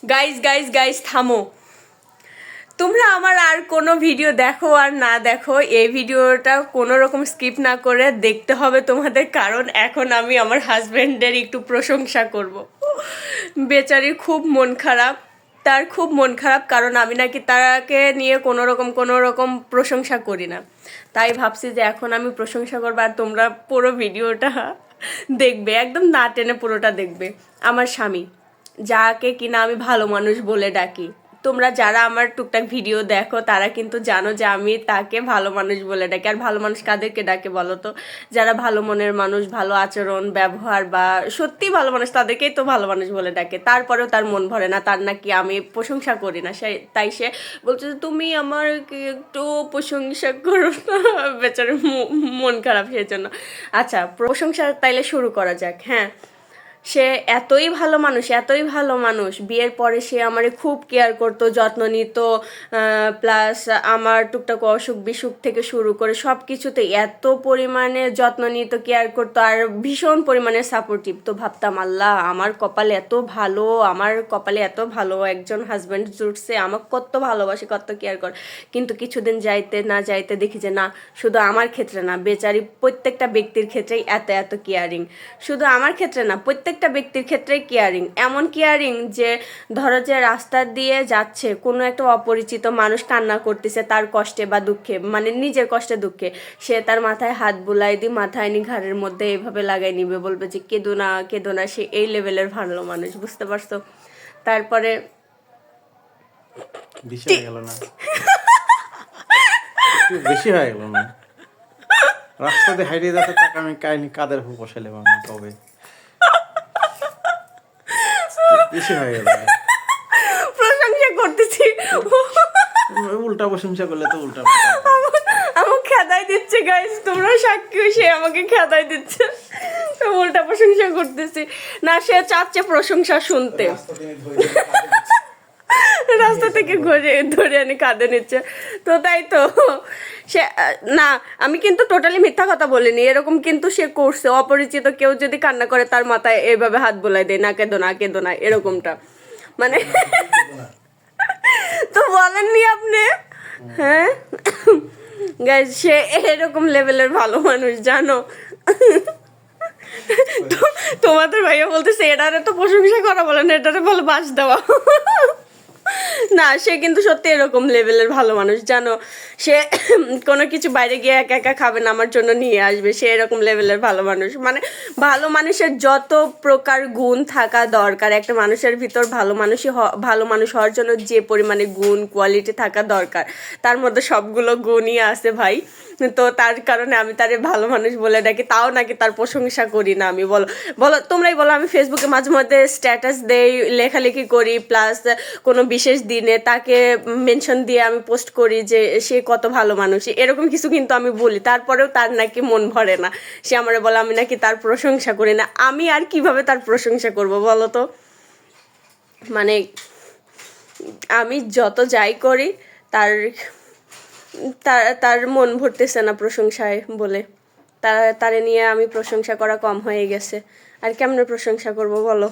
Guys guys guys থামো। তোমরা আমার আর কোনো ভিডিও দেখো আর না দেখো, এই ভিডিওটা কোনো রকম স্কিপ না করে দেখতে হবে তোমাদের, কারণ এখন আমি আমার হাজব্যান্ডের একটু প্রশংসা করব। বেচারির খুব মন খারাপ, তার খুব মন খারাপ, কারণ আমি নাকি তাকে নিয়ে কোনো রকম প্রশংসা করি না। তাই ভাবছি যে এখন আমি প্রশংসা করবো আর তোমরা পুরো ভিডিওটা দেখবে, একদম না টেনে পুরোটা দেখবে। আমার স্বামী, যাকে কিনা আমি ভালো মানুষ বলে ডাকি, তোমরা যারা আমার টুকটাক ভিডিও দেখো তারা কিন্তু জানো যে আমি তাকে ভালো মানুষ বলে ডাকি। আর ভালো মানুষ কাদেরকে ডাকে বলো তো? যারা ভালো মনের মানুষ, ভালো আচরণ ব্যবহার বা সত্যি ভালো মানুষ, তাদেরকেই তো ভালো মানুষ বলে ডাকে। তারপরেও তার মন ভরে না, তার নাকি আমি প্রশংসা করি না। তাই সে বলছে যে তুমি আমার একটু প্রশংসা করো না। বেচারে মন খারাপ সেই জন্য। আচ্ছা, প্রশংসা তাইলে শুরু করা যাক। হ্যাঁ, সে এতই ভালো মানুষ, এতই ভালো মানুষ, বিয়ের পরে সে আমারে খুব কেয়ার করতো, যত্ন নিত, প্লাস আমার টুকটাক অসুখ বিসুখ থেকে শুরু করে সব কিছুতে এত পরিমাণে যত্ন নিত, কেয়ার করতো, আর ভীষণ পরিমাণে সাপোর্টিভ। তো ভাবতাম, আল্লাহ, আমার কপালে এত ভালো, আমার কপালে এত ভালো একজন হাজব্যান্ড জুটছে, আমাকে কত ভালোবাসে, কত কেয়ার করে। কিন্তু কিছুদিন যাইতে না যাইতে দেখি যে না, শুধু আমার ক্ষেত্রে না, বেচারি প্রত্যেকটা ব্যক্তির ক্ষেত্রেই এত কেয়ারিং। শুধু আমার ক্ষেত্রে না, প্রত্যেকটা ব্যক্তির ক্ষেত্রেই কেয়ারিং। এমন কেয়ারিং যে ধরো যে রাস্তা দিয়ে যাচ্ছে কোনো একটা অপরিচিত মানুষ কান্না করতেছে তার কষ্টে বা দুঃখে, মানে নিজের কষ্টে দুঃখে, সে তার মাথায় হাত বুলাই দিয়ে মাথায় নি ঘাড়ের মধ্যে এইভাবে লাগাই নিবে, বলবে যে কেঁদো না কেঁদো না। সে এই লেভেলের ভালো মানুষ, বুঝতে পারছো? তারপরে বেশি হয়ে গেল না? বেশি হয়ে গেল না? রাস্তাতে হারিয়ে যাচ্ছে টাকা আমি কাহিনি কাদের উপর বসাইলাম আমি কবে? বেশি হয়ে গেল। প্রশংসা করতেছি, উল্টা প্রশংসা করলে তো উল্টা। আমাকে খেদাই দিচ্ছে গাইস, তোমরা সাক্ষী, সে আমাকে খেদাই দিচ্ছে, উল্টা প্রশংসা করতেছি না। সে চাচ্ছে প্রশংসা শুনতে, রাস্তা থেকে ধরে আনি কাঁদে নিচ্ছে। তো তাই তো সে না, আমি কিন্তু টোটালি মিথ্যা কথা বলিনি, এরকম কিন্তু সে করছে। অপরিচিত কেউ যদি কান্না করে তার মাথায় এইভাবে হাত বোলাই দেয়, না কেঁদো না কেঁদো না, এরকমটা মানে তো বলেননি আপনি? হ্যাঁ গাইস, সে এরকম লেভেলের ভালো মানুষ, জানো? তোমাদের ভাইয়া বলতেছে এটারে তো প্রশংসা করা বলে না, এটারে বলে বাস দেওয়া। না, সে কিন্তু সত্যি এরকম লেভেলের ভালো মানুষ, জানো? সে কোনো কিছু বাইরে গিয়ে একা একা খাবে না, আমার জন্য নিয়ে আসবে। সে এরকম লেভেলের ভালো মানুষ। মানে ভালো মানুষের যত প্রকার গুণ থাকা দরকার, একটা মানুষের ভিতর ভালো মানুষ হওয়ার জন্য যে পরিমাণে গুণ কোয়ালিটি থাকা দরকার, তার মধ্যে সবগুলো গুণই আছে ভাই। তো তার কারণে আমি তারে ভালো মানুষ বলে ডাকি, তাও নাকি তার প্রশংসা করি না আমি। বলো বলো, তোমরাই বলো। আমি ফেসবুকে মাঝে মধ্যে স্ট্যাটাস দেই, লেখালেখি করি, প্লাস কোনো বিশেষ দিনে তাকে মেনশন দিয়ে আমি পোস্ট করি যে সে কত ভালো মানুষ, এরকম কিছু কিন্তু আমি বলি। তারপরেও তার নাকি মন ভরে না, সে আমারে বলে আমি নাকি তার প্রশংসা করি না। আমি আর কিভাবে তার প্রশংসা করব বলো তো? মানে আমি যত যাই করি, তার তার মন ভরতেছে না প্রশংসায় বলে। তারে নিয়ে আমি প্রশংসা করা কম হয়ে গেছে। আর কেমনে প্রশংসা করব বলো?